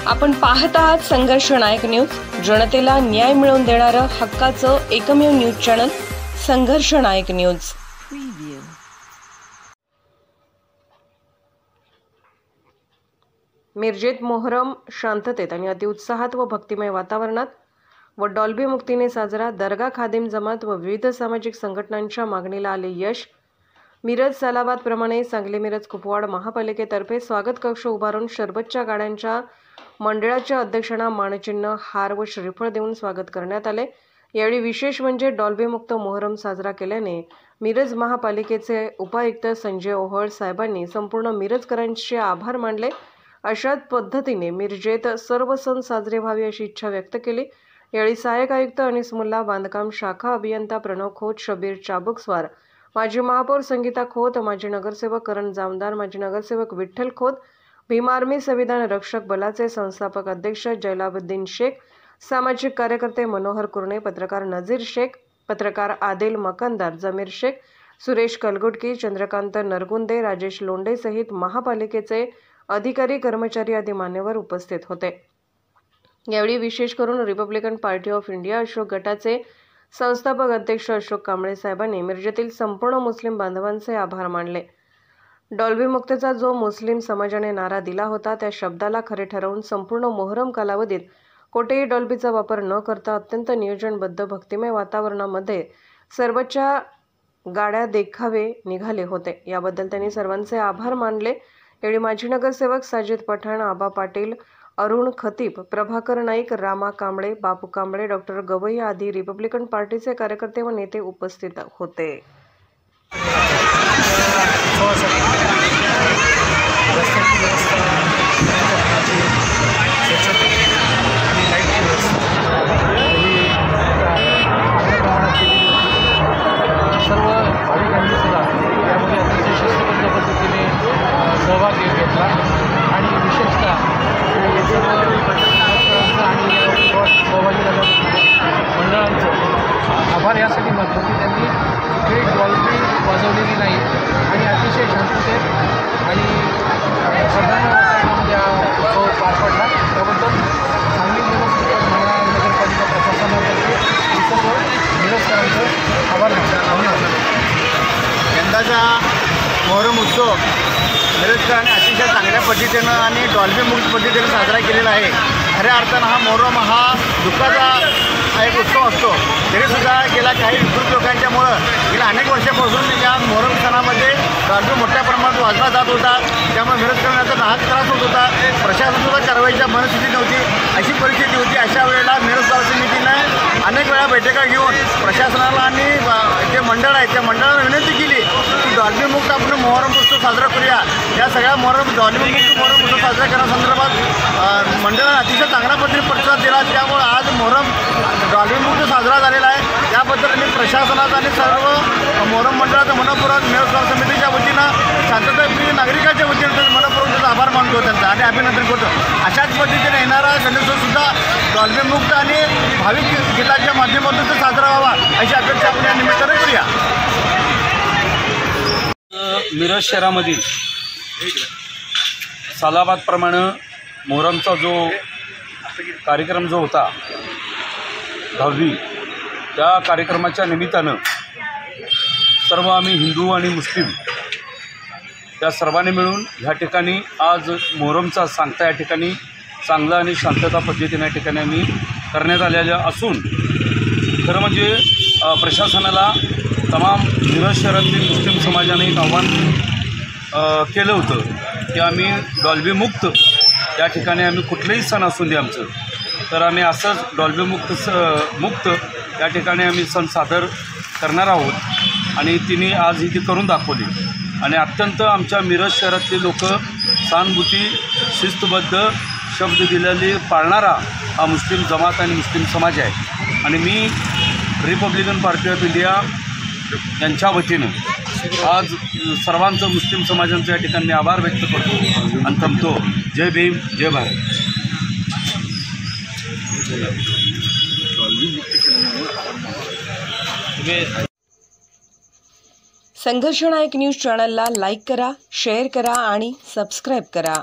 आपण पाहत आहात संघर्ष नायक न्यूज, जनतेला न्याय मिळवून देणारं हक्काचं एकमेव न्यूज चॅनल संघर्ष नायक न्यूज। मिरजेत मोहरम शांततेत आणि अतिउत्साहात व भक्तिमय वातावरणात व डॉल्बी मुक्तीने साजरा। दर्गा खादिम जमात व विविध सामाजिक संघटनांच्या मागणीला आले यश। मिरज सालाबाद प्रमाणे सांगली मिरज कुपवाड महापालिकेतर्फे स्वागत कक्ष उभारून शरबतच्या गाड्यांच्या मंडळाच्या अध्यक्षांना मानचिन्ह, हार व श्रीफळ देऊन स्वागत करण्यात आले। यावेळी विशेष म्हणजे डॉल्बी मुक्त मोहरम साजरा केल्याने मिरज महापालिकेचे उपायुक्त संजय ओहळ साहेबांनी संपूर्ण मिरजकरांचे आभार मानले। अशाच पद्धतीने मिरजेत सर्व सण साजरे व्हावे अशी इच्छा व्यक्त केली। यावेळी सहाय्यक आयुक्त अनिस मुल्ला, बांधकाम शाखा अभियंता प्रणव खोत, शबीर चाबुकस्वार, माजी महापौर संगीता खोत, माजी नगरसेवक करण जामदार, माजी नगरसेवक विठ्ठल खोत, भीम आर्मी संविधान रक्षक बलाचे संस्थापक अध्यक्ष जैलाबुद्दीन शेख, सामाजिक कार्यकर्ते मनोहर कुरणे, पत्रकार नजीर शेख, पत्रकार आदिल मकंदार, जमीर शेख, सुरेश कलगुटकी, चंद्रकांत नरगुंदे, राजेश लोंढे सहित महापालिकेचे अधिकारी, कर्मचारी आदी मान्यवर उपस्थित होते। यावेळी विशेष करून Republican party of India Ashok गटाचे संस्थापक अध्यक्ष अशोक कांबळे साहेबांनी मिरजेतील संपूर्ण मुस्लिम बांधवांचे आभार मानले। डॉल्बी मुक्तचा जो मुस्लिम समाजाने नारा दिला होता त्या शब्दाला खरे ठरवून संपूर्ण मोहरम कालावधीत कोठेही डॉल्बीचा वापर न करता अत्यंत नियोजनबद्ध भक्तिमय वातावरणामध्ये सर्वच्या गाड्या देखावे निघाले होते। याबद्दल त्यांनी सर्वांचे आभार मानले। यावेळी माजी नगरसेवक साजिद पठाण, आबा पाटील, अरुण खतीब, प्रभाकर नाईक, रामा कांबळे, बापू कांबळे, डॉक्टर गवई आदी रिपब्लिकन पार्टीचे कार्यकर्ते व नेते उपस्थित होते। सर्व भाविकांनी सुद्धा त्यामध्ये अतिशय शिस्तबद्ध पद्धतीने सहभाग घेतला आणि विशेषतः आणि सहभागी झालेल्या मंडळांचं आभार यासाठी मानतो की त्यांनी कुठेही डॉल्बी वाजवलेली नाही आणि अतिशय शांततेत आणि श्रद्धामय वातावरणामध्ये हा उत्सव पार पडला। त्याबद्दल सांगली मिरज नगरपालिका प्रशासनातर्फे सर्व मिरजकरांचं आभार मानतो। यंदाचा मोहरम उत्सव मिरजकरांनी अतिशय चांगल्या पद्धतीनं आणि डॉल्बी मुक्त पद्धतीने साजरा केलेला आहे। खऱ्या अर्थानं हा मोहरम हा दुःखाचा एक उत्सव असतो, तरीसुद्धा गेल्या काही विकृत लोकांच्यामुळं गेल्या अनेक वर्षापासून या मोहरम सणामध्ये डॉल्बी मोठ्या प्रमाणात वाजला जात होता। त्यामुळे मिरजकरांचा नाहक त्रास होत होता। प्रशासनसुद्धा कारवाईच्या मनस्थिती नव्हती, अशी परिस्थिती होती। अशा वेळेला मिरज गाव समितीनं अनेक वेळा बैठका घेऊन प्रशासनाला आणि जे मंडळ आहे त्या मंडळाला विनंती केली की डॉल्बी मुक्त आपण मोहरम उत्सव साजरा करूया। या सगळ्या डॉल्बी मुक्त मोहरम उत्सव साजरा करण्यासंदर्भात मंडळाने अतिशय चांगल्या पद्धतीने प्रतिसाद दिला। त्यामुळे आज मोहरम डॉल्बी मुक्त साजरा झालेला आहे। त्याबद्दल मी प्रशासनाचा आणि सर्व मोहरम मंडळाचा मनपूर्वक मिरज गाव समितीच्या वतीनं, शांतताप्रिय नागरिकांच्या वतीनं मनपूर्वक त्याचा आभार मानतो त्यांचा आणि अभिनंदन करतो। अशाच पद्धतीने येणारा गणेशोत्सवसुद्धा डॉल्बी मुक्त आणि भाविक गीताच्या माध्यमातून साजरा व्हावा अशी अपेक्षा आपण या निमित्ताने करूया। मिरज शहरामधील सालाबादप्रमाणे मोहरमचा जो कार्यक्रम जो होता डॉल्बी, त्या कार्यक्रमाच्या निमित्तानं सर्व आम्ही हिंदू आणि मुस्लिम त्या सर्वांनी मिळून ह्या ठिकाणी आज मोहरमचा सांगता या ठिकाणी चांगला आणि शांतता पद्धतीने या ठिकाणी आम्ही करण्यात आलेल्या असून, खरं म्हणजे प्रशासनाला तमाम मिरज शहरातील मुस्लिम समाजाने एक आव्हान केलं होतं की आम्ही डॉल्बी मुक्त या ठिकाणी आम्ही कुठलेही सण असून दे आमचं, तर आम्ही असंच डॉल्बी मुक्त या ठिकाणी आम्ही सण सादर करणार आहोत आणि तिने आज ही ती करून दाखवली। आणि अत्यंत आमच्या मिरज शहरातले लोक सहानुभूती, शिस्तबद्ध, शब्द दिलेले पाळणारा हा मुस्लिम जमात आणि मुस्लिम समाज आहे। आणि मी रिपब्लिकन पार्टी ऑफ इंडिया यांच्या वतीनं आज सर्वांचं मुस्लिम समाजांचं या ठिकाणी आभार व्यक्त करतो आणि थांबतो। जय भीम, जय भारत। संघर्ष नायक न्यूज चॅनलला लाईक करा, शेअर करा आणि सबस्क्राईब करा।